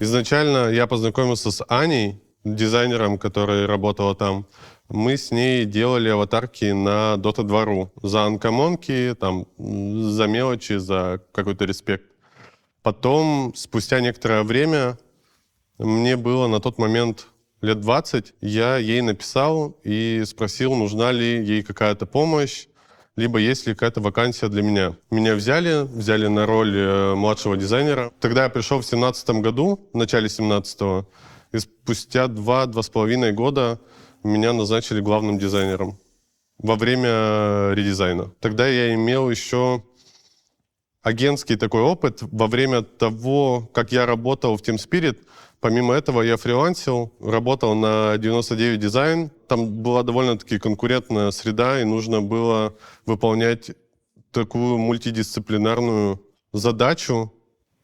Изначально я познакомился с Аней, дизайнером, который работала там. Мы с ней делали аватарки на Dota 2.ru за анкомонки, там, за мелочи, за какой-то респект. Потом, спустя некоторое время, мне было на тот момент лет 20, я ей написал и спросил, нужна ли ей какая-то помощь, либо есть ли какая-то вакансия для меня. Меня взяли на роль младшего дизайнера. Тогда я пришел в 17 году, в начале 17-го, и спустя 2-2,5 года меня назначили главным дизайнером во время редизайна. Тогда я имел еще агентский такой опыт. Во время того, как я работал в Team Spirit, помимо этого я фрилансил, работал на 99 дизайн. Там была довольно-таки конкурентная среда, и нужно было выполнять такую мультидисциплинарную задачу.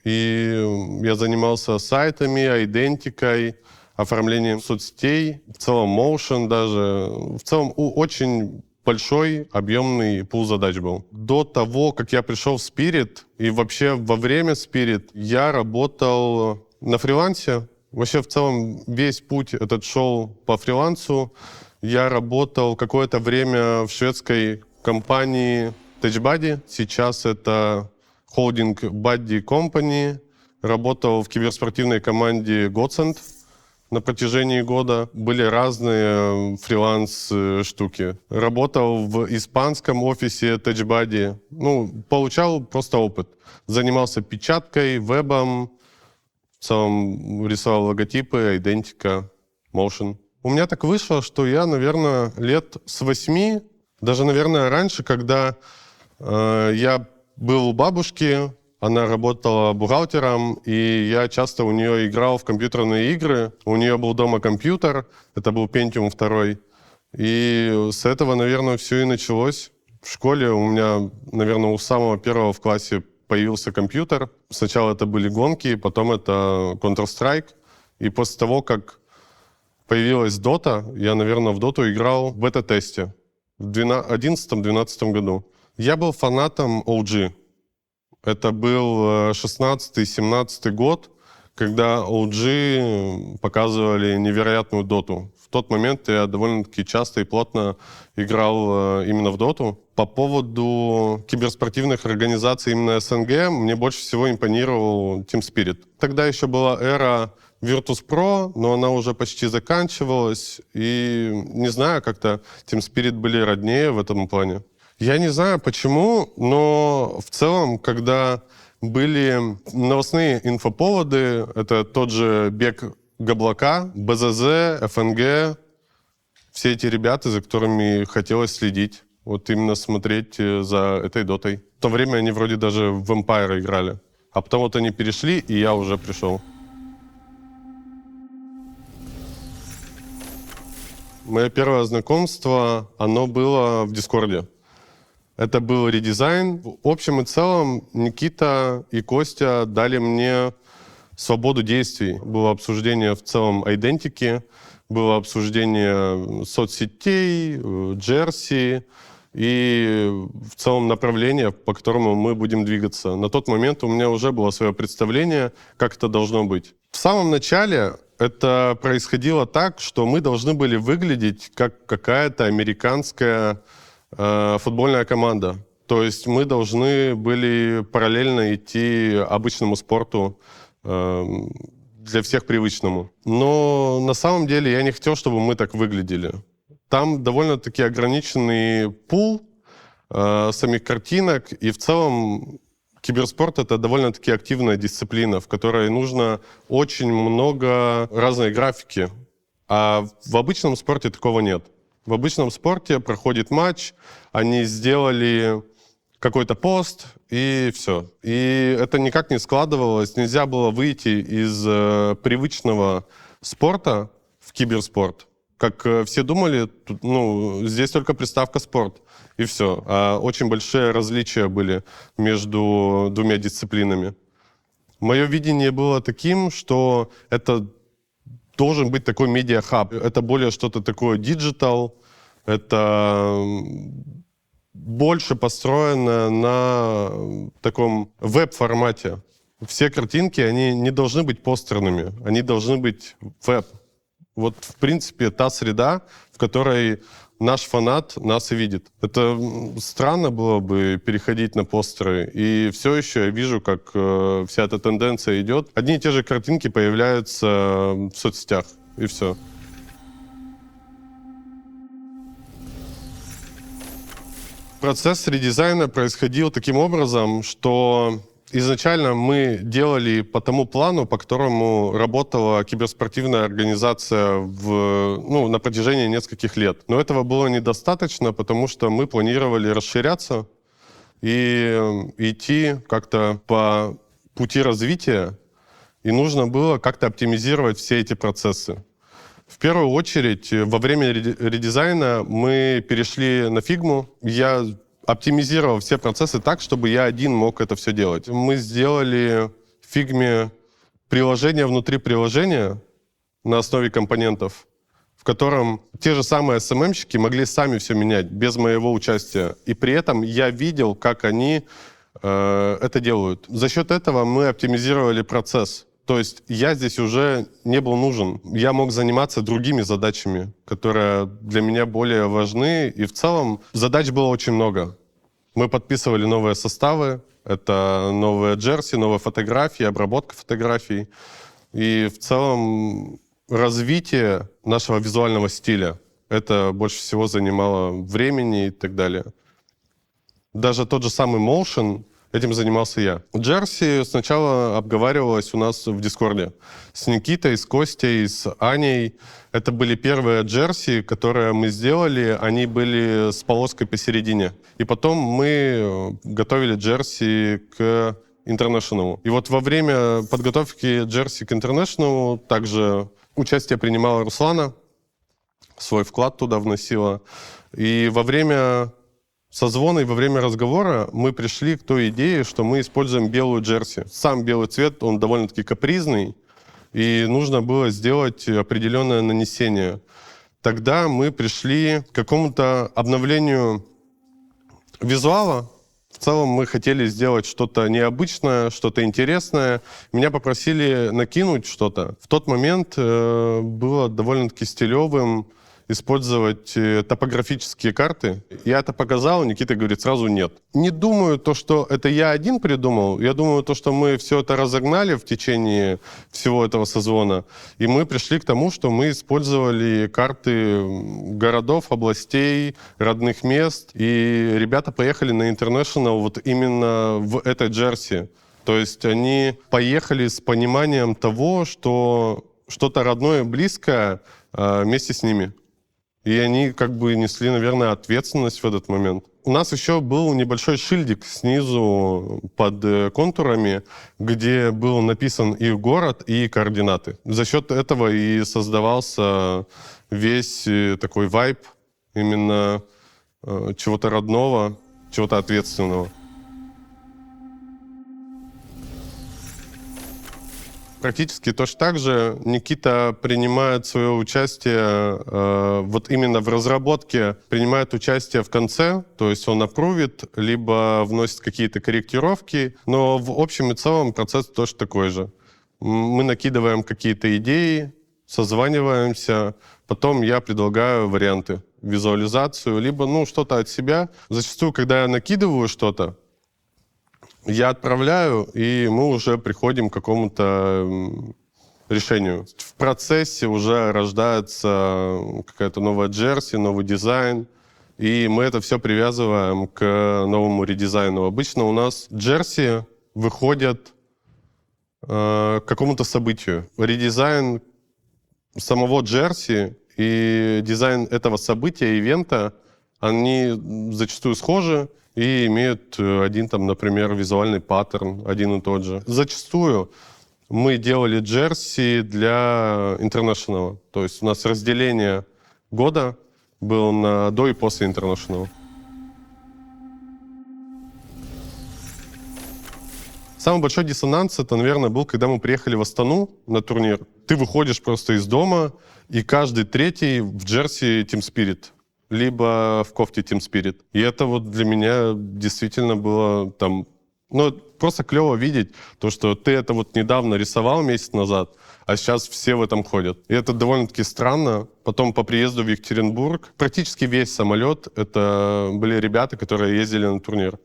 И я занимался сайтами, айдентикой, оформлением соцсетей, в целом motion даже. В целом очень большой, объемный пул задач был. До того, как я пришел в Spirit, и вообще во время Spirit, я работал на фрилансе. Вообще, в целом, весь путь этот шел по фрилансу. Я работал какое-то время в шведской компании TouchBuddy. Сейчас это холдинг Buddy Company. Работал в киберспортивной команде Godsend. На протяжении года были разные фриланс-штуки. Работал в испанском офисе TouchBuddy. Получал просто опыт. Занимался печаткой, вебом, в целом рисовал логотипы, идентика, motion. У меня так вышло, что я, наверное, лет с 8, даже, наверное, раньше, когда я был у бабушки, она работала бухгалтером, и я часто у нее играл в компьютерные игры. У нее был дома компьютер, это был Pentium 2. И с этого, наверное, все и началось. В школе у меня, наверное, у самого первого в классе появился компьютер. Сначала это были гонки, потом это Counter-Strike. И после того, как появилась Dota, я, наверное, в Dota играл в бета-тесте в 2011-2012 году. Я был фанатом OG. Это был 16-17 год, когда OG показывали невероятную доту. В тот момент я довольно-таки часто и плотно играл именно в доту. По поводу киберспортивных организаций именно СНГ, мне больше всего импонировал Team Spirit. Тогда еще была эра Virtus.pro, но она уже почти заканчивалась. И не знаю, как-то Team Spirit были роднее в этом плане. Я не знаю почему, но в целом, когда были новостные инфоповоды, это тот же бег Габлака, БЗЗ, ФНГ, все эти ребята, за которыми хотелось следить, вот именно смотреть за этой дотой. В то время они вроде даже в Empire играли, а потом вот они перешли, и я уже пришел. Мое первое знакомство, оно было в Дискорде. Это был редизайн. В общем и целом Никита и Костя дали мне свободу действий. Было обсуждение в целом айдентики, было обсуждение соцсетей, джерси и в целом направление, по которому мы будем двигаться. На тот момент у меня уже было свое представление, как это должно быть. В самом начале это происходило так, что мы должны были выглядеть как какая-то американская футбольная команда. То есть мы должны были параллельно идти обычному спорту, для всех привычному. Но на самом деле я не хотел, чтобы мы так выглядели. Там довольно-таки ограниченный пул самих картинок, и в целом киберспорт — это довольно-таки активная дисциплина, в которой нужно очень много разной графики. А в обычном спорте такого нет. В обычном спорте проходит матч, они сделали какой-то пост, и все. И это никак не складывалось. Нельзя было выйти из привычного спорта в киберспорт. Как все думали, здесь только приставка «спорт», и все. А очень большие различия были между двумя дисциплинами. Мое видение было таким, что это должен быть такой медиа-хаб. Это более что-то такое диджитал, это больше построено на таком веб-формате. Все картинки, они не должны быть постерными, они должны быть веб. Вот, в принципе, та среда, в которой наш фанат нас и видит. Это странно было бы переходить на постеры. И все еще я вижу, как вся эта тенденция идет. Одни и те же картинки появляются в соцсетях, и все. Процесс редизайна происходил таким образом, что изначально мы делали по тому плану, по которому работала киберспортивная организация на протяжении нескольких лет. Но этого было недостаточно, потому что мы планировали расширяться и идти как-то по пути развития, и нужно было как-то оптимизировать все эти процессы. В первую очередь, во время редизайна мы перешли на фигму. Я оптимизировал все процессы так, чтобы я один мог это все делать. Мы сделали в фигме приложение внутри приложения на основе компонентов, в котором те же самые SMM-щики могли сами все менять без моего участия. И при этом я видел, как они это делают. За счет этого мы оптимизировали процесс. То есть я здесь уже не был нужен. Я мог заниматься другими задачами, которые для меня более важны. И в целом задач было очень много. Мы подписывали новые составы. Это новые джерси, новые фотографии, обработка фотографий. И в целом развитие нашего визуального стиля. Это больше всего занимало времени и так далее. Даже тот же самый Motion, этим занимался я. Джерси сначала обговаривалось у нас в Дискорде. С Никитой, с Костей, с Аней. Это были первые джерси, которые мы сделали. Они были с полоской посередине. И потом мы готовили джерси к International. И вот во время подготовки джерси к International также участие принимала Руслана, свой вклад туда вносила. И во время созвона и во время разговора мы пришли к той идее, что мы используем белую джерси. Сам белый цвет, он довольно-таки капризный, и нужно было сделать определенное нанесение. Тогда мы пришли к какому-то обновлению визуала. В целом мы хотели сделать что-то необычное, что-то интересное. Меня попросили накинуть что-то. В тот момент было довольно-таки стилевым использовать топографические карты. Я это показал, Никита говорит, сразу нет. Не думаю, что это я один придумал. Я думаю, что мы все это разогнали в течение всего этого созвона. И мы пришли к тому, что мы использовали карты городов, областей, родных мест. И ребята поехали на International вот именно в этой джерси. То есть они поехали с пониманием того, что что-то родное, близкое вместе с ними. И они как бы несли, наверное, ответственность в этот момент. У нас еще был небольшой шильдик снизу под контурами, где был написан и город, и координаты. За счет этого и создавался весь такой вайб именно чего-то родного, чего-то ответственного. Практически точно так же Никита принимает свое участие вот именно в разработке, принимает участие в конце, то есть он апрувит, либо вносит какие-то корректировки, но в общем и целом процесс тоже такой же. Мы накидываем какие-то идеи, созваниваемся, потом я предлагаю варианты, визуализацию, либо что-то от себя. Зачастую, когда я накидываю что-то, я отправляю, и мы уже приходим к какому-то решению. В процессе уже рождается какая-то новая джерси, новый дизайн, и мы это все привязываем к новому редизайну. Обычно у нас джерси выходят к какому-то событию. Редизайн самого джерси и дизайн этого события, ивента, они зачастую схожи, и имеют один, например, визуальный паттерн, один и тот же. Зачастую мы делали джерси для International. То есть у нас разделение года было на до и после International. Самый большой диссонанс это, наверное, был, когда мы приехали в Астану на турнир. Ты выходишь просто из дома, и каждый третий в джерси Team Spirit, либо в кофте Team Spirit. И это вот для меня действительно было Ну, просто клево видеть то, что ты это вот недавно рисовал месяц назад, а сейчас все в этом ходят. И это довольно-таки странно. Потом по приезду в Екатеринбург практически весь самолет — это были ребята, которые ездили на турнир.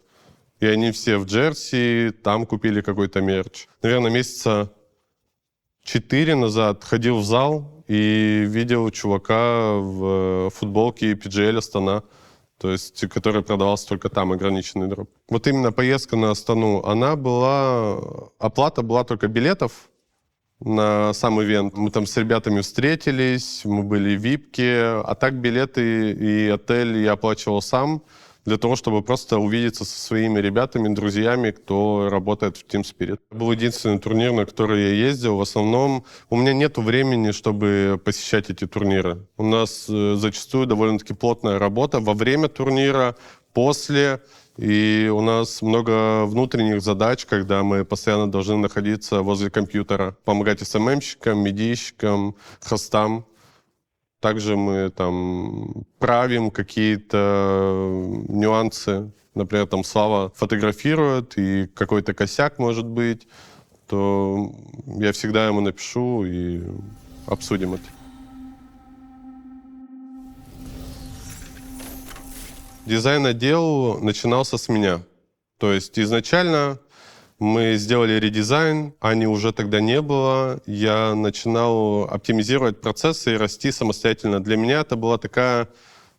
И они все в джерси, там купили какой-то мерч. Наверное, месяца 4 назад ходил в зал и видел чувака в футболке PGL Астана, то есть, который продавался только там, ограниченный дроп. Вот именно поездка на Астану, оплата была только билетов на сам ивент. Мы там с ребятами встретились, мы были в випке, а так билеты и отель я оплачивал сам, для того, чтобы просто увидеться со своими ребятами, друзьями, кто работает в Team Spirit. Был единственный турнир, на который я ездил. В основном у меня нет времени, чтобы посещать эти турниры. У нас зачастую довольно-таки плотная работа во время турнира, после. И у нас много внутренних задач, когда мы постоянно должны находиться возле компьютера, помогать СММщикам, медийщикам, хостам. Также мы там правим какие-то нюансы. Например, там Слава фотографирует, и какой-то косяк может быть, то я всегда ему напишу и обсудим это. Дизайн-отдел начинался с меня. То есть изначально мы сделали редизайн, Ани уже тогда не было. Я начинал оптимизировать процессы и расти самостоятельно. Для меня это была такая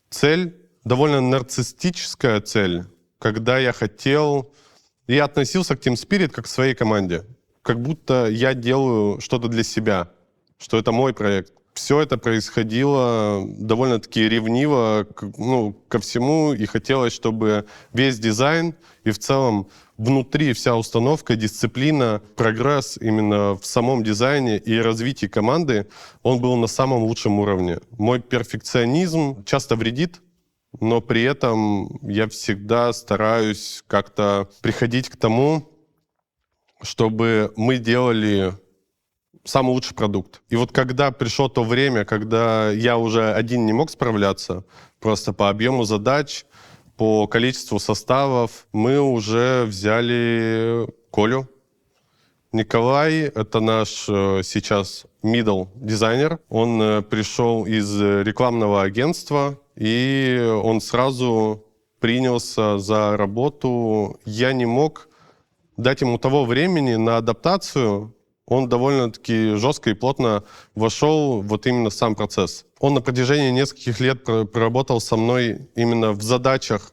цель, довольно нарциссическая цель, когда я относился к Team Spirit как к своей команде. Как будто я делаю что-то для себя, что это мой проект. Все это происходило довольно-таки ревниво, ко всему, и хотелось, чтобы весь дизайн и в целом внутри вся установка, дисциплина, прогресс именно в самом дизайне и развитии команды, он был на самом лучшем уровне. Мой перфекционизм часто вредит, но при этом я всегда стараюсь как-то приходить к тому, чтобы мы делали самый лучший продукт. И вот когда пришло то время, когда я уже один не мог справляться, просто по объему задач, по количеству составов, мы уже взяли Колю. Николай — это наш сейчас middle дизайнер. Он пришел из рекламного агентства, и он сразу принялся за работу. Я не мог дать ему того времени на адаптацию. Он довольно-таки жестко и плотно вошел вот именно в сам процесс. Он на протяжении нескольких лет проработал со мной именно в задачах,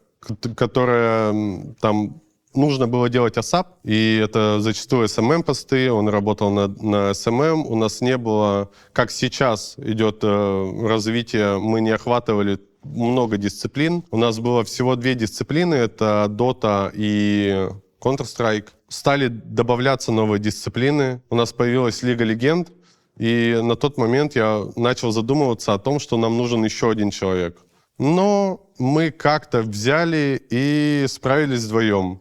которые там нужно было делать ASAP, и это зачастую SMM-посты, он работал на SMM. У нас не было, как сейчас идет развитие, мы не охватывали много дисциплин. У нас было всего 2 дисциплины, это Dota и Counter-Strike. Стали добавляться новые дисциплины. У нас появилась Лига Легенд, и на тот момент я начал задумываться о том, что нам нужен еще один человек. Но мы как-то взяли и справились вдвоем.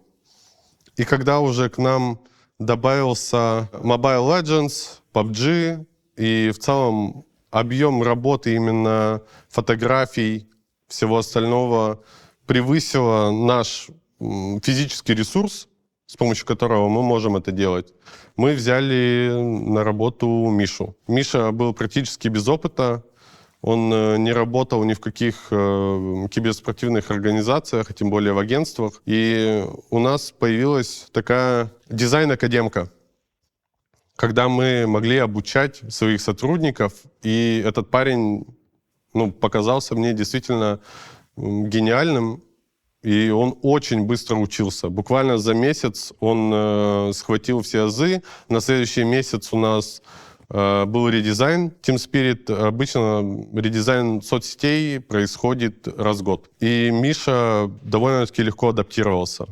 И когда уже к нам добавился Mobile Legends, PUBG, и в целом объем работы именно фотографий, всего остального превысило наш физический ресурс, с помощью которого мы можем это делать, мы взяли на работу Мишу. Миша был практически без опыта, он не работал ни в каких киберспортивных организациях, а тем более в агентствах. И у нас появилась такая дизайн-академка, когда мы могли обучать своих сотрудников, и этот парень показался мне действительно гениальным. И он очень быстро учился. Буквально за месяц он схватил все азы. На следующий месяц у нас был редизайн Team Spirit. Обычно редизайн соцсетей происходит раз в год. И Миша довольно-таки легко адаптировался.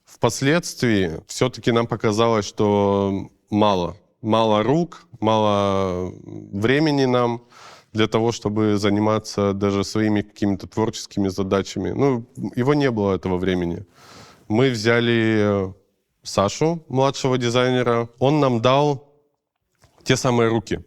Впоследствии все-таки нам показалось, что мало. Мало рук, мало времени нам для того, чтобы заниматься даже своими какими-то творческими задачами. Его не было, этого времени. Мы взяли Сашу, младшего дизайнера. Он нам дал те самые руки.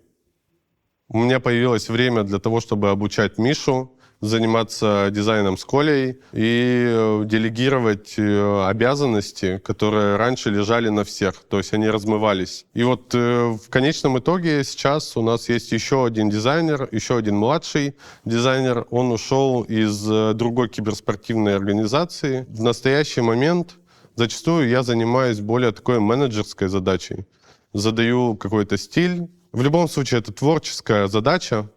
У меня появилось время для того, чтобы обучать Мишу, заниматься дизайном с Колей и делегировать обязанности, которые раньше лежали на всех, то есть они размывались. И вот в конечном итоге сейчас у нас есть еще один дизайнер, еще один младший дизайнер. Он ушел из другой киберспортивной организации. В настоящий момент зачастую я занимаюсь более такой менеджерской задачей. Задаю какой-то стиль. В любом случае это творческая задача,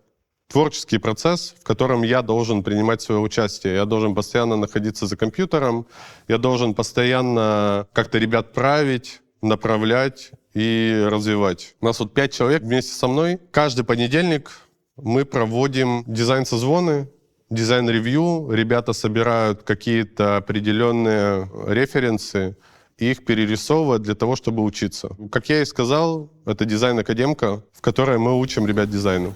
творческий процесс, в котором я должен принимать свое участие. Я должен постоянно находиться за компьютером, я должен постоянно как-то ребят править, направлять и развивать. У нас вот 5 человек вместе со мной. Каждый понедельник мы проводим дизайн-созвоны, дизайн-ревью. Ребята собирают какие-то определенные референсы, и их перерисовывают для того, чтобы учиться. Как я и сказал, это дизайн-академка, в которой мы учим ребят дизайну.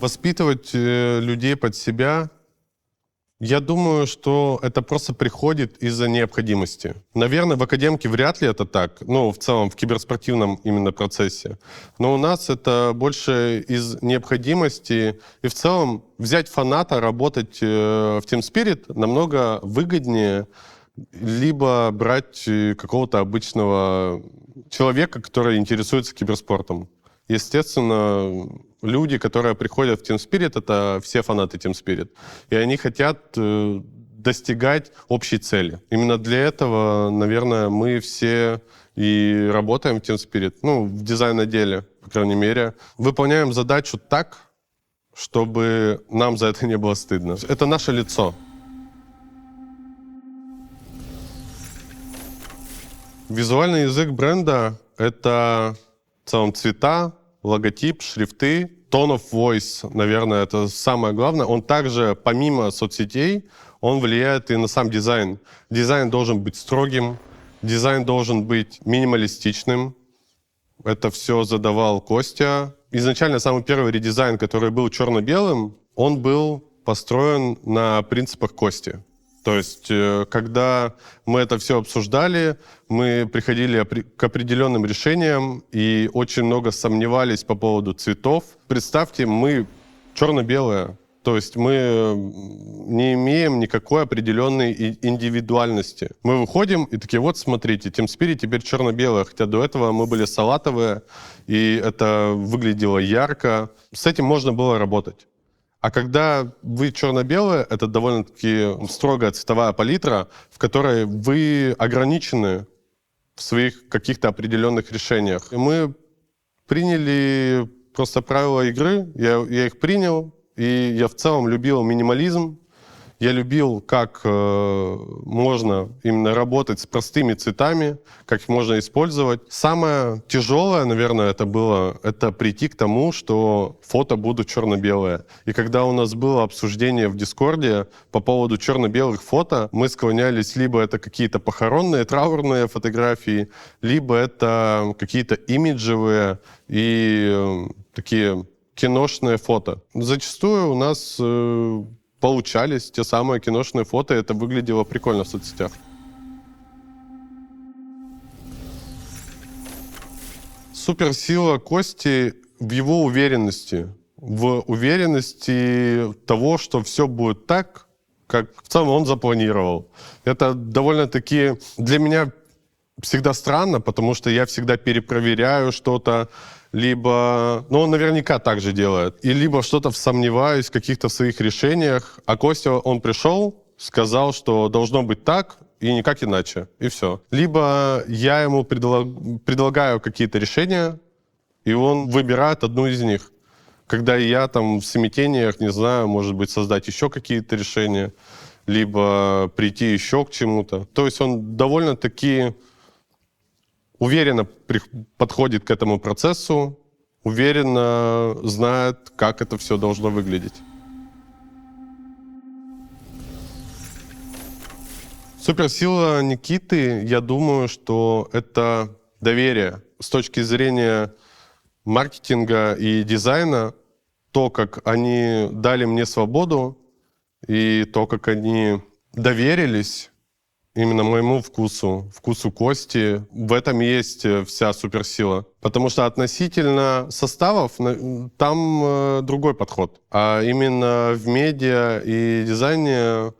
Воспитывать людей под себя, я думаю, что это просто приходит из-за необходимости. Наверное, в академке вряд ли это так, ну, в целом, в киберспортивном именно процессе. Но у нас это больше из необходимости. И в целом взять фаната, работать в Team Spirit намного выгоднее, либо брать какого-то обычного человека, который интересуется киберспортом. Естественно, люди, которые приходят в Team Spirit, это все фанаты Team Spirit. И они хотят достигать общей цели. Именно для этого, наверное, мы все и работаем в Team Spirit, ну, в дизайн-отделе, по крайней мере. Выполняем задачу так, чтобы нам за это не было стыдно. Это наше лицо. Визуальный язык бренда — это в целом цвета, логотип, шрифты. Tone of voice, наверное, это самое главное. Он также, помимо соцсетей, он влияет и на сам дизайн. Дизайн должен быть строгим, дизайн должен быть минималистичным. Это все задавал Костя. Изначально самый первый редизайн, который был черно-белым, он был построен на принципах Кости. То есть, когда мы это все обсуждали, мы приходили к определенным решениям и очень много сомневались по поводу цветов. Представьте, мы черно-белые, то есть мы не имеем никакой определенной индивидуальности. Мы выходим и такие, вот смотрите, Team Spirit теперь черно-белые, хотя до этого мы были салатовые, и это выглядело ярко. С этим можно было работать. А когда вы черно-белые, это довольно-таки строгая цветовая палитра, в которой вы ограничены в своих каких-то определенных решениях. И мы приняли просто правила игры, я их принял, и я в целом любил минимализм. Я любил, как можно именно работать с простыми цветами, как их можно использовать. Самое тяжелое, наверное, это прийти к тому, что фото будут черно-белые. И когда у нас было обсуждение в Дискорде по поводу черно-белых фото, мы склонялись, либо это какие-то похоронные, траурные фотографии, либо это какие-то имиджевые и такие киношные фото. Зачастую у нас получались те самые киношные фото, и это выглядело прикольно в соцсетях. Суперсила Кости в его уверенности. В уверенности того, что все будет так, как в целом он запланировал. Это довольно-таки для меня всегда странно, потому что я всегда перепроверяю что-то, либо, ну, он наверняка так же делает, и либо что-то сомневаюсь в каких-то своих решениях, а Костя, он пришел, сказал, что должно быть так и никак иначе, и все. Либо я ему предлагаю какие-то решения, и он выбирает одну из них. Когда я там в смятениях, не знаю, может быть, создать еще какие-то решения, либо прийти еще к чему-то. То есть он довольно-таки уверенно подходит к этому процессу, уверенно знает, как это все должно выглядеть. Суперсила Никиты, я думаю, что это доверие. С точки зрения маркетинга и дизайна, то, как они дали мне свободу, и то, как они доверились, именно моему вкусу Кости. В этом есть вся суперсила. Потому что относительно составов там другой подход. А именно в медиа и дизайне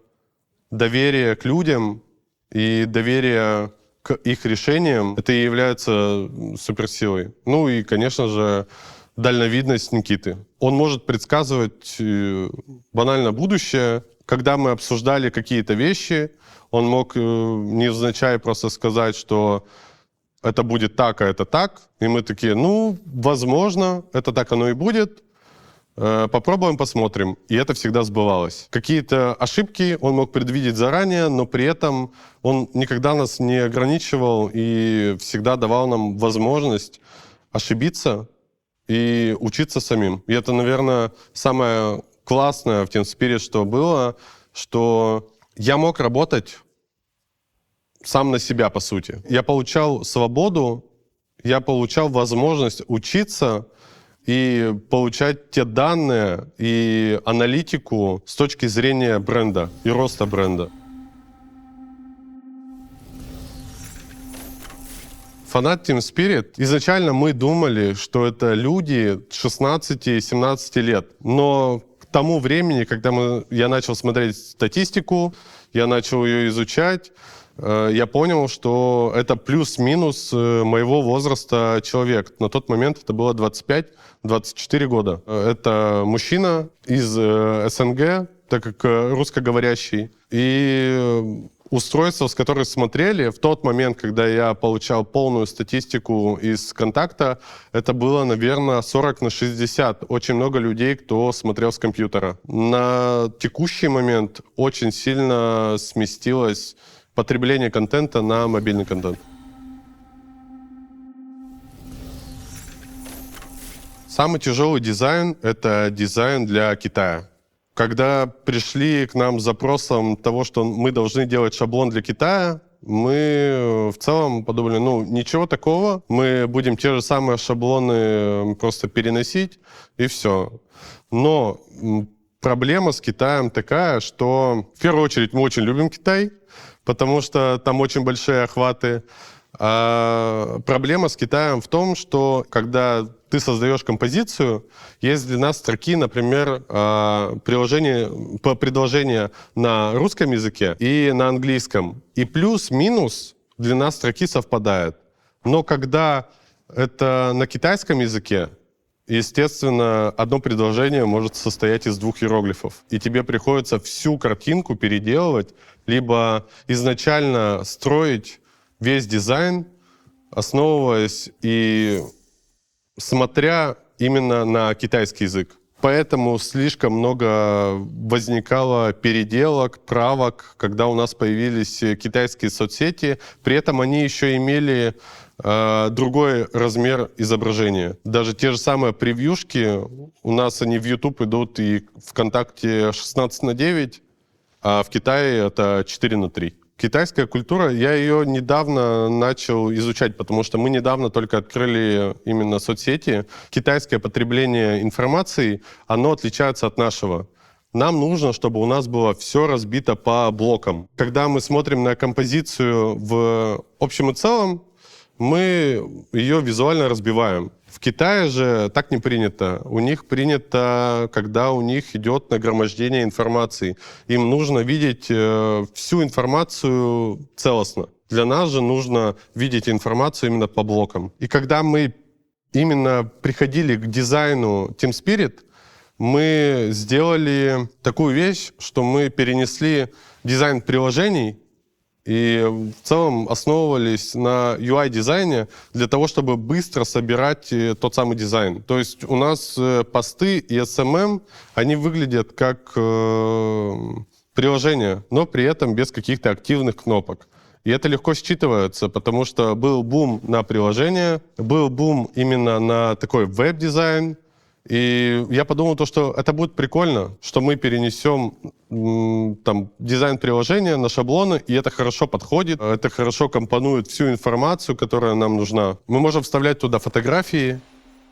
доверие к людям и доверие к их решениям, это и является суперсилой. Ну и, конечно же, дальновидность Никиты. Он может предсказывать банально будущее. Когда мы обсуждали какие-то вещи, он мог невзначай просто сказать, что это будет так, а это так. И мы такие, ну, возможно, это так оно и будет. Попробуем, посмотрим. И это всегда сбывалось. Какие-то ошибки он мог предвидеть заранее, но при этом он никогда нас не ограничивал и всегда давал нам возможность ошибиться и учиться самим. И это, наверное, самое классное в Team Spirit, что было, что я мог работать сам на себя, по сути. Я получал свободу, я получал возможность учиться и получать те данные и аналитику с точки зрения бренда и роста бренда. Фанат Team Spirit. Изначально мы думали, что это люди 16-17 лет. Но к тому времени, когда я начал смотреть статистику, я начал ее изучать, я понял, что это плюс-минус моего возраста человек. На тот момент это было 25-24 года. Это мужчина из СНГ, так как русскоговорящий. И устройства, с которых смотрели, в тот момент, когда я получал полную статистику из «Контакта», это было, наверное, 40/60. Очень много людей, кто смотрел с компьютера. На текущий момент очень сильно сместилось потребление контента на мобильный контент. Самый тяжелый дизайн — это дизайн для Китая. Когда пришли к нам с запросом того, что мы должны делать шаблон для Китая, мы в целом подумали, ну, ничего такого, мы будем те же самые шаблоны просто переносить, и все. Но проблема с Китаем такая, что в первую очередь мы очень любим Китай, потому что там очень большие охваты. А проблема с Китаем в том, что когда ты создаешь композицию, есть длина строки, например, предложения на русском языке и на английском. И плюс-минус длина строки совпадает. Но когда это на китайском языке, естественно, одно предложение может состоять из 2 иероглифов. И тебе приходится всю картинку переделывать, либо изначально строить весь дизайн, основываясь и смотря именно на китайский язык. Поэтому слишком много возникало переделок, правок, когда у нас появились китайские соцсети. При этом они еще имели другой размер изображения. Даже те же самые превьюшки, у нас они в YouTube идут и ВКонтакте 16:9, а в Китае это 4:3. Китайская культура, я ее недавно начал изучать, потому что мы недавно только открыли именно соцсети. Китайское потребление информации, оно отличается от нашего. Нам нужно, чтобы у нас было все разбито по блокам. Когда мы смотрим на композицию в общем и целом, мы ее визуально разбиваем. В Китае же так не принято. У них принято, когда у них идет нагромождение информации. Им нужно видеть всю информацию целостно. Для нас же нужно видеть информацию именно по блокам. И когда мы именно приходили к дизайну Team Spirit, мы сделали такую вещь, что мы перенесли дизайн приложений и в целом основывались на UI-дизайне для того, чтобы быстро собирать тот самый дизайн. То есть у нас посты и SMM, они выглядят как приложение, но при этом без каких-то активных кнопок. И это легко считывается, потому что был бум на приложение, был бум именно на такой веб-дизайн. И я подумал, что это будет прикольно, что мы перенесем там дизайн приложения на шаблоны, и это хорошо подходит, это хорошо компонует всю информацию, которая нам нужна. Мы можем вставлять туда фотографии,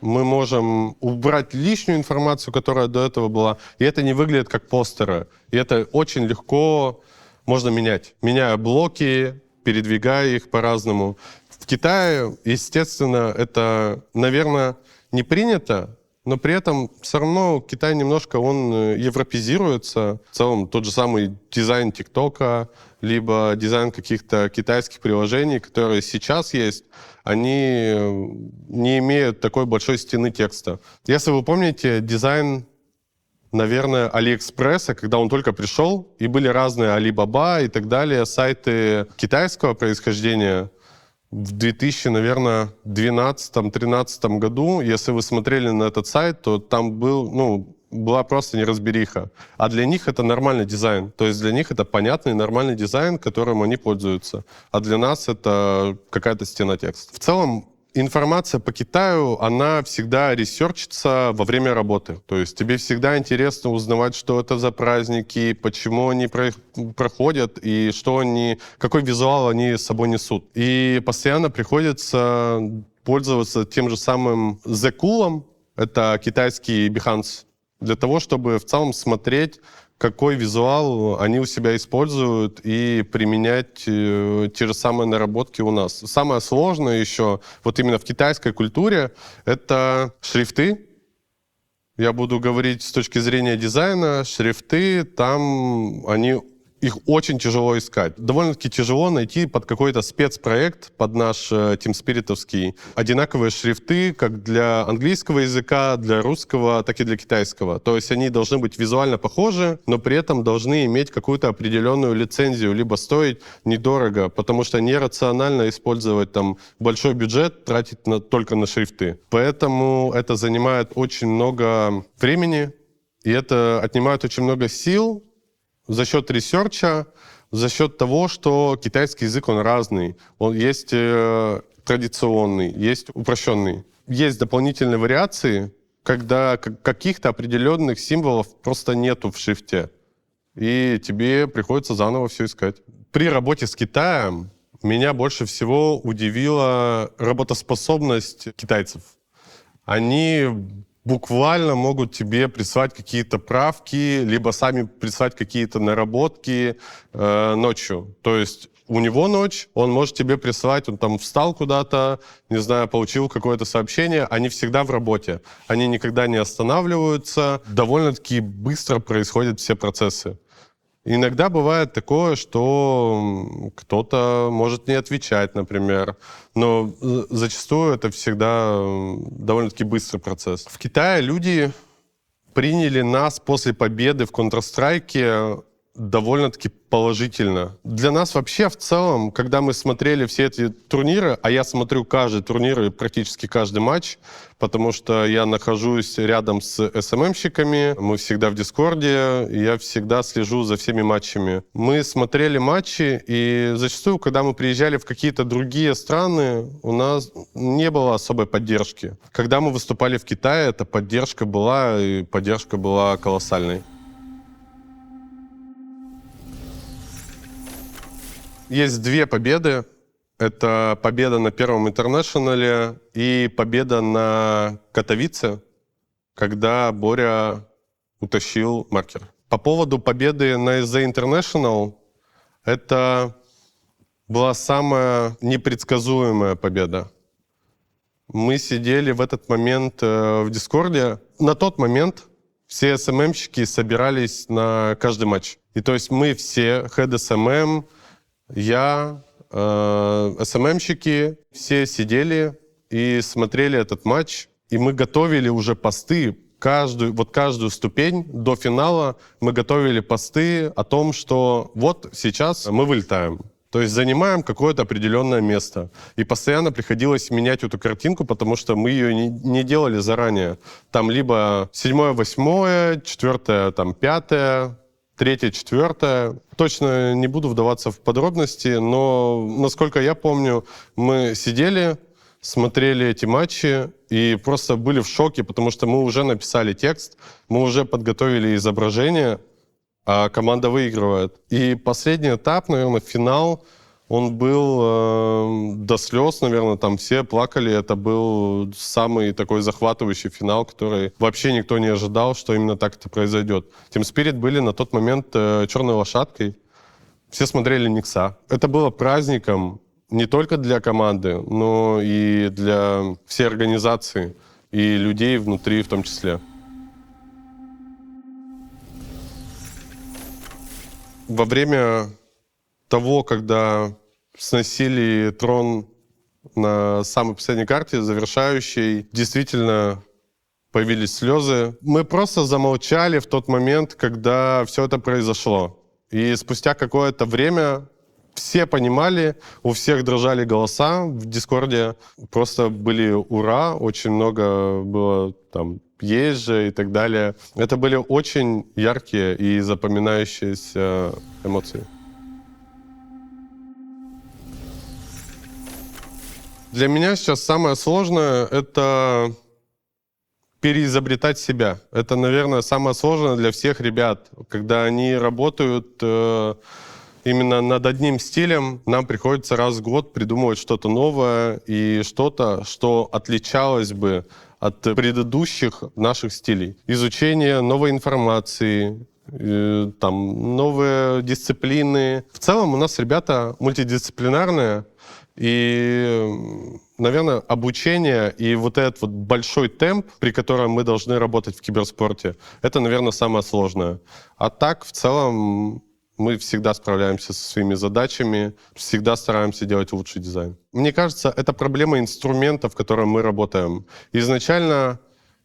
мы можем убрать лишнюю информацию, которая до этого была, и это не выглядит как постеры. И это очень легко можно менять. Меняя блоки, передвигая их по-разному. В Китае, естественно, это, наверное, не принято, но при этом все равно Китай немножко, он европезируется. В целом тот же самый дизайн ТикТока, либо дизайн каких-то китайских приложений, которые сейчас есть, они не имеют такой большой стены текста. Если вы помните, дизайн, наверное, Алиэкспресса, когда он только пришел, и были разные Алибаба и так далее, сайты китайского происхождения, в 2012-13 году, если вы смотрели на этот сайт, то там была просто неразбериха. А для них это нормальный дизайн. То есть для них это понятный, нормальный дизайн, которым они пользуются. А для нас это какая-то стена текста. В целом, информация по Китаю, она всегда ресерчится во время работы. То есть тебе всегда интересно узнавать, что это за праздники, почему они проходят и какой визуал они с собой несут. И постоянно приходится пользоваться тем же самым Zekul, это китайский Behance, для того, чтобы в целом смотреть, какой визуал они у себя используют, и применять те же самые наработки у нас. Самое сложное еще, вот именно в китайской культуре, это шрифты. Я буду говорить с точки зрения дизайна. Шрифты, там их очень тяжело искать. Довольно-таки тяжело найти под какой-то спецпроект, под наш TeamSpirit-овский, одинаковые шрифты как для английского языка, для русского, так и для китайского. То есть они должны быть визуально похожи, но при этом должны иметь какую-то определенную лицензию, либо стоить недорого, потому что нерационально использовать там большой бюджет, тратить только на шрифты. Поэтому это занимает очень много времени, и это отнимает очень много сил, за счет ресерча, за счет того, что китайский язык, он разный. Он есть традиционный, есть упрощенный. Есть дополнительные вариации, когда каких-то определенных символов просто нету в шрифте. И тебе приходится заново все искать. При работе с Китаем меня больше всего удивила работоспособность китайцев. Они буквально могут тебе прислать какие-то правки, либо сами прислать какие-то наработки ночью. То есть у него ночь, он может тебе прислать, он там встал куда-то, не знаю, получил какое-то сообщение, они всегда в работе. Они никогда не останавливаются, довольно-таки быстро происходят все процессы. Иногда бывает такое, что кто-то может не отвечать, например, но зачастую это всегда довольно-таки быстрый процесс. В Китае люди приняли нас после победы в Counter-Strike довольно-таки положительно. Для нас вообще в целом, когда мы смотрели все эти турниры, а я смотрю каждый турнир и практически каждый матч, потому что я нахожусь рядом с СММщиками, мы всегда в Дискорде, я всегда слежу за всеми матчами. Мы смотрели матчи, и зачастую, когда мы приезжали в какие-то другие страны, у нас не было особой поддержки. Когда мы выступали в Китае, эта поддержка была, и поддержка была колоссальной. Есть две победы. Это победа на первом интернешнале и победа на Катовице, когда Боря утащил маркер. По поводу победы на SZ International, это была самая непредсказуемая победа. Мы сидели в этот момент в Дискорде. На тот момент все СММщики собирались на каждый матч. И то есть мы все, Head SMM, я, СММщики, все сидели и смотрели этот матч, и мы готовили уже посты, каждую ступень до финала мы готовили посты о том, что вот сейчас мы вылетаем. То есть занимаем какое-то определенное место. И постоянно приходилось менять эту картинку, потому что мы ее не делали заранее. Там либо 7-е, 8-е, 4-е, там, 5-е, 3-е, 4-е. Точно не буду вдаваться в подробности, но, насколько я помню, мы сидели, смотрели эти матчи и просто были в шоке, потому что мы уже написали текст, мы уже подготовили изображение, а команда выигрывает. И последний этап, наверное, финал, он был до слез, наверное, там все плакали. Это был самый такой захватывающий финал, который вообще никто не ожидал, что именно так это произойдет. TeamSpirit были на тот момент черной лошадкой. Все смотрели Никса. Это было праздником не только для команды, но и для всей организации и людей внутри в том числе. Во время того, когда сносили трон на самой последней карте, завершающей, действительно появились слезы. Мы просто замолчали в тот момент, когда все это произошло. И спустя какое-то время все понимали, у всех дрожали голоса в Дискорде. Просто были ура, очень много было там есть же и так далее. Это были очень яркие и запоминающиеся эмоции. Для меня сейчас самое сложное — это переизобретать себя. Это, наверное, самое сложное для всех ребят. Когда они работают именно над одним стилем, нам приходится раз в год придумывать что-то новое и что-то, что отличалось бы от предыдущих наших стилей. Изучение новой информации, там, новые дисциплины. В целом у нас ребята мультидисциплинарные, и, наверное, обучение и вот этот вот большой темп, при котором мы должны работать в киберспорте, это, наверное, самое сложное. А так, в целом, мы всегда справляемся со своими задачами, всегда стараемся делать лучший дизайн. Мне кажется, это проблема инструментов, в котором мы работаем. Изначально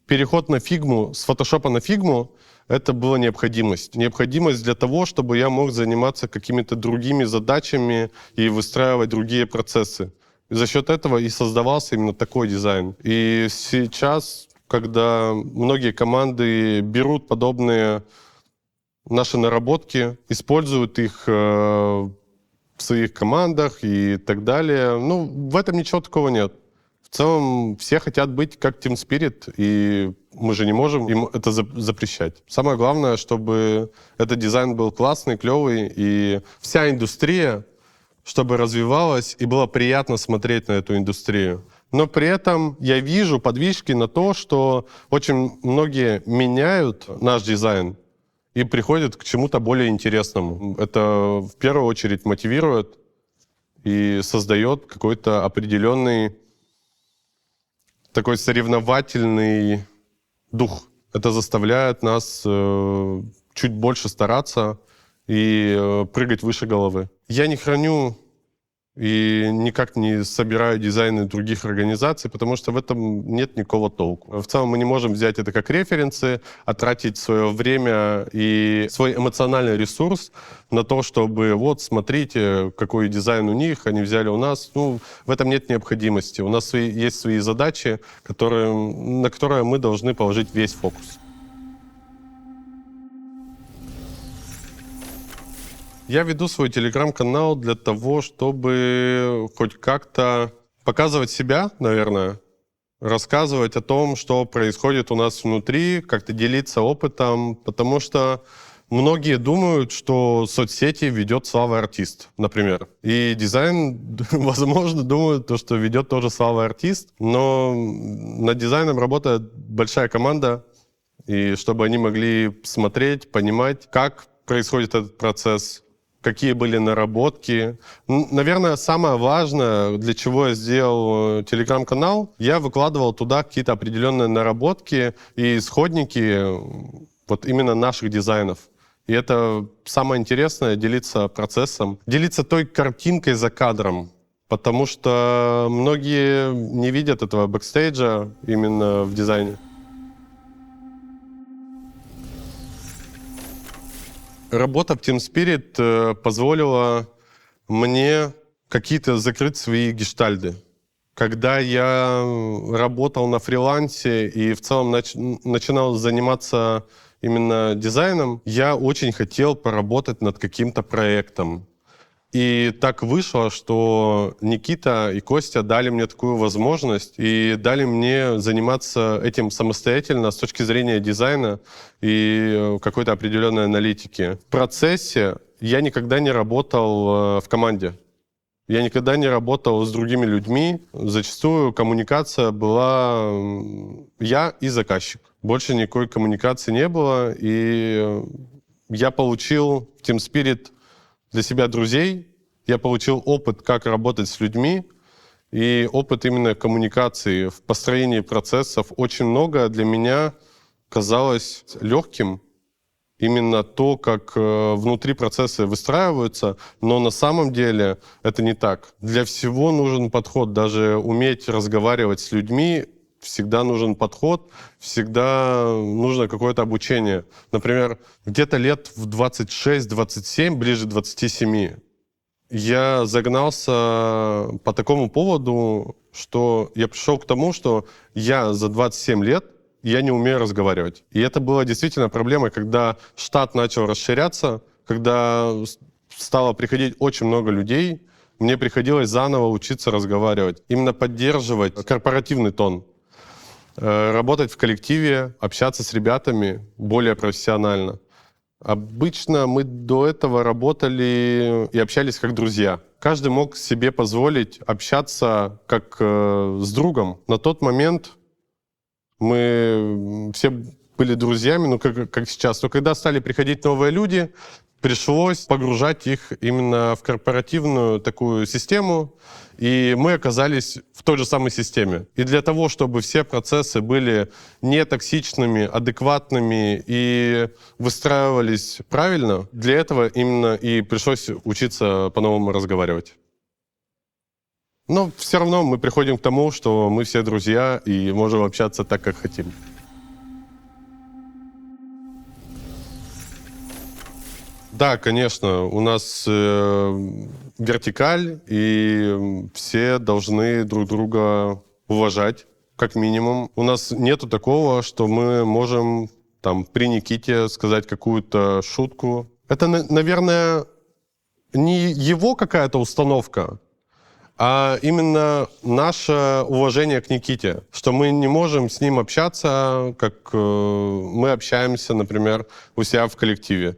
переход на фигму, с фотошопа на фигму, это была необходимость. Необходимость для того, чтобы я мог заниматься какими-то другими задачами и выстраивать другие процессы. И за счет этого и создавался именно такой дизайн. И сейчас, когда многие команды берут подобные наши наработки, используют их в своих командах и так далее, ну, в этом ничего такого нет. В целом, все хотят быть как Team Spirit, и мы же не можем им это запрещать. Самое главное, чтобы этот дизайн был классный, клевый, и вся индустрия, чтобы развивалась, и было приятно смотреть на эту индустрию. Но при этом я вижу подвижки на то, что очень многие меняют наш дизайн и приходят к чему-то более интересному. Это в первую очередь мотивирует и создает какой-то определенный такой соревновательный дух. Это заставляет нас чуть больше стараться и прыгать выше головы. Я не храню и никак не собираю дизайны других организаций, потому что в этом нет никакого толку. В целом мы не можем взять это как референсы, а тратить свое время и свой эмоциональный ресурс на то, чтобы вот, смотрите, какой дизайн у них, они взяли у нас. Ну, в этом нет необходимости. У нас есть свои задачи, на которые мы должны положить весь фокус. Я веду свой телеграм-канал для того, чтобы хоть как-то показывать себя, наверное, рассказывать о том, что происходит у нас внутри, как-то делиться опытом, потому что многие думают, что соцсети ведет Слава Артист, например. И дизайн, возможно, думают, что ведет тоже Слава Артист, но над дизайном работает большая команда, и чтобы они могли смотреть, понимать, как происходит этот процесс, какие были наработки. Наверное, самое важное, для чего я сделал телеграм-канал, я выкладывал туда какие-то определенные наработки и исходники вот именно наших дизайнов. И это самое интересное — делиться процессом, делиться той картинкой за кадром, потому что многие не видят этого бэкстейджа именно в дизайне. Работа в Team Spirit позволила мне какие-то закрыть свои гештальды. Когда я работал на фрилансе и в целом начинал заниматься именно дизайном, я очень хотел поработать над каким-то проектом. И так вышло, что Никита и Костя дали мне такую возможность и дали мне заниматься этим самостоятельно с точки зрения дизайна и какой-то определенной аналитики. В процессе я никогда не работал в команде. Я никогда не работал с другими людьми. Зачастую коммуникация была я и заказчик. Больше никакой коммуникации не было. И я получил в Team Spirit для себя друзей, я получил опыт, как работать с людьми, и опыт именно коммуникации, в построении процессов. Очень много для меня казалось легким именно то, как внутри процессы выстраиваются, но на самом деле это не так. Для всего нужен подход, даже уметь разговаривать с людьми, всегда нужен подход, всегда нужно какое-то обучение. Например, где-то лет в 26-27, ближе к 27, я загнался по такому поводу, что я пришел к тому, что я за 27 лет я не умею разговаривать. И это было действительно проблемой, когда штат начал расширяться, когда стало приходить очень много людей, мне приходилось заново учиться разговаривать, именно поддерживать корпоративный тон, работать в коллективе, общаться с ребятами более профессионально. Обычно мы до этого работали и общались как друзья. Каждый мог себе позволить общаться как с другом. На тот момент мы все были друзьями, ну, как сейчас. Но когда стали приходить новые люди, пришлось погружать их именно в корпоративную такую систему, и мы оказались в той же самой системе. И для того, чтобы все процессы были не токсичными, адекватными и выстраивались правильно, для этого именно и пришлось учиться по-новому разговаривать. Но все равно мы приходим к тому, что мы все друзья и можем общаться так, как хотим. Да, конечно, у нас вертикаль, и все должны друг друга уважать, как минимум. У нас нету такого, что мы можем там при Никите сказать какую-то шутку. Это, наверное, не его какая-то установка, а именно наше уважение к Никите, что мы не можем с ним общаться, как мы общаемся, например, у себя в коллективе.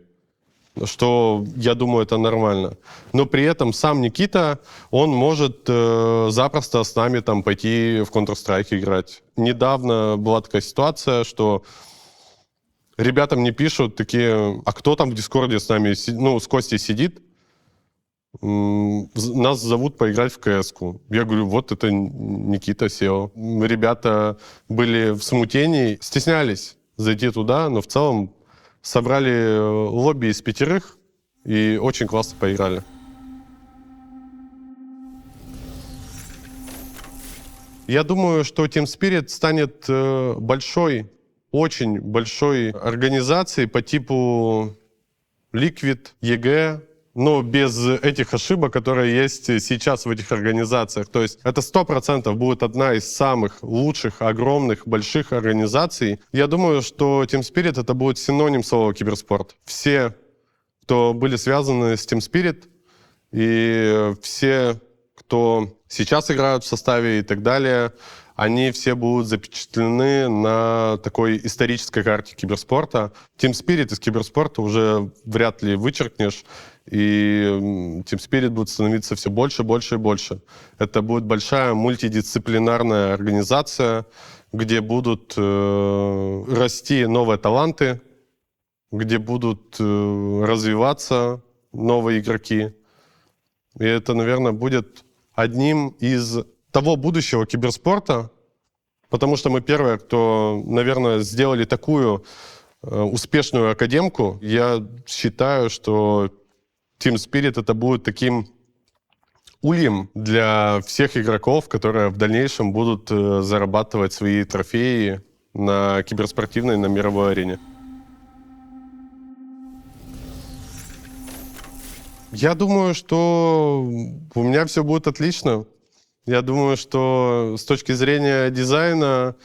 Что, я думаю, это нормально. Но при этом сам Никита, он может запросто с нами там пойти в Counter-Strike играть. Недавно была такая ситуация, что ребята мне пишут такие: а кто там в Дискорде с нами, ну, с Костей сидит? Нас зовут поиграть в КС-ку. Я говорю, вот это Никита сел. Ребята были в смятении, стеснялись зайти туда, но в целом собрали лобби из 5 и очень классно поиграли. Я думаю, что Team Spirit станет большой, очень большой организацией по типу Liquid, EG, но без этих ошибок, которые есть сейчас в этих организациях. То есть это 100% будет одна из самых лучших, огромных, больших организаций. Я думаю, что Team Spirit — это будет синоним слова киберспорт. Все, кто были связаны с Team Spirit, и все, кто сейчас играют в составе и так далее, они все будут запечатлены на такой исторической карте киберспорта. Team Spirit из киберспорта уже вряд ли вычеркнешь, и Team Spirit будет становиться все больше, больше и больше. Это будет большая мультидисциплинарная организация, где будут расти новые таланты, где будут развиваться новые игроки. И это, наверное, будет одним из того будущего киберспорта, потому что мы первые, кто, наверное, сделали такую успешную академку. Я считаю, что Team Spirit — это будет таким ульем для всех игроков, которые в дальнейшем будут зарабатывать свои трофеи на киберспортивной, на мировой арене. Я думаю, что у меня все будет отлично. Я думаю, что с точки зрения дизайна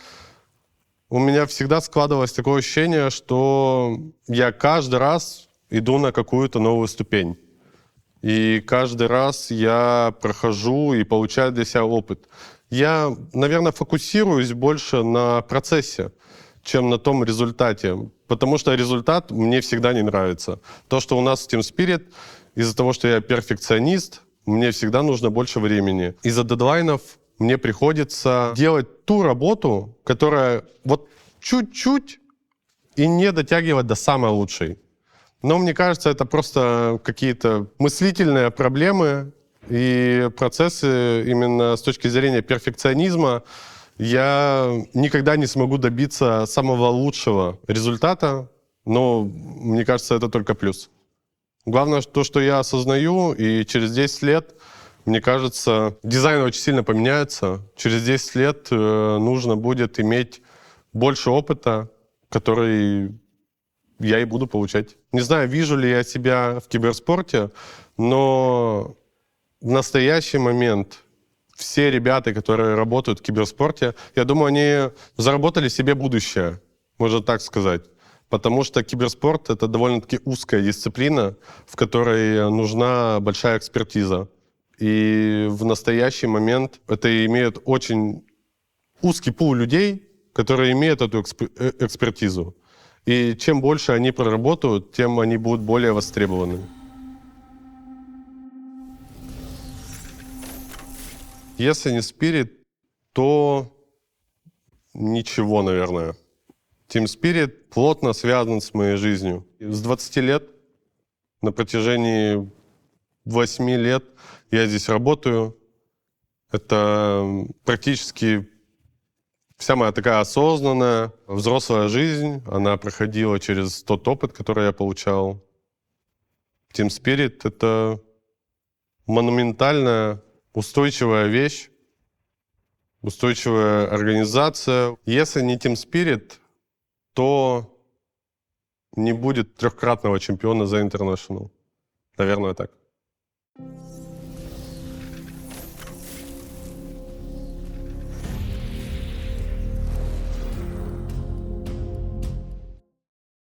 у меня всегда складывалось такое ощущение, что я каждый раз иду на какую-то новую ступень. И каждый раз я прохожу и получаю для себя опыт. Я, наверное, фокусируюсь больше на процессе, чем на том результате. Потому что результат мне всегда не нравится. То, что у нас в Team Spirit, из-за того, что я перфекционист, мне всегда нужно больше времени. Из-за дедлайнов мне приходится делать ту работу, которая вот чуть-чуть и не дотягивать до самой лучшей. Но мне кажется, это просто какие-то мыслительные проблемы и процессы именно с точки зрения перфекционизма. Я никогда не смогу добиться самого лучшего результата, но мне кажется, это только плюс. Главное, то, что я осознаю, и через 10 лет, мне кажется, дизайн очень сильно поменяется. Через 10 лет нужно будет иметь больше опыта, который я и буду получать. Не знаю, вижу ли я себя в киберспорте, но в настоящий момент все ребята, которые работают в киберспорте, я думаю, они заработали себе будущее, можно так сказать. Потому что киберспорт — это довольно-таки узкая дисциплина, в которой нужна большая экспертиза. И в настоящий момент это имеет очень узкий пул людей, которые имеют эту экспертизу. И чем больше они проработают, тем они будут более востребованы. Если не Spirit, то ничего, наверное. Team Spirit плотно связан с моей жизнью. С 20 лет, на протяжении 8 лет я здесь работаю. Это практически вся моя такая осознанная, взрослая жизнь. Она проходила через тот опыт, который я получал. Team Spirit — это монументальная, устойчивая вещь, устойчивая организация. Если не Team Spirit, то не будет трехкратного чемпиона The International. Наверное, так.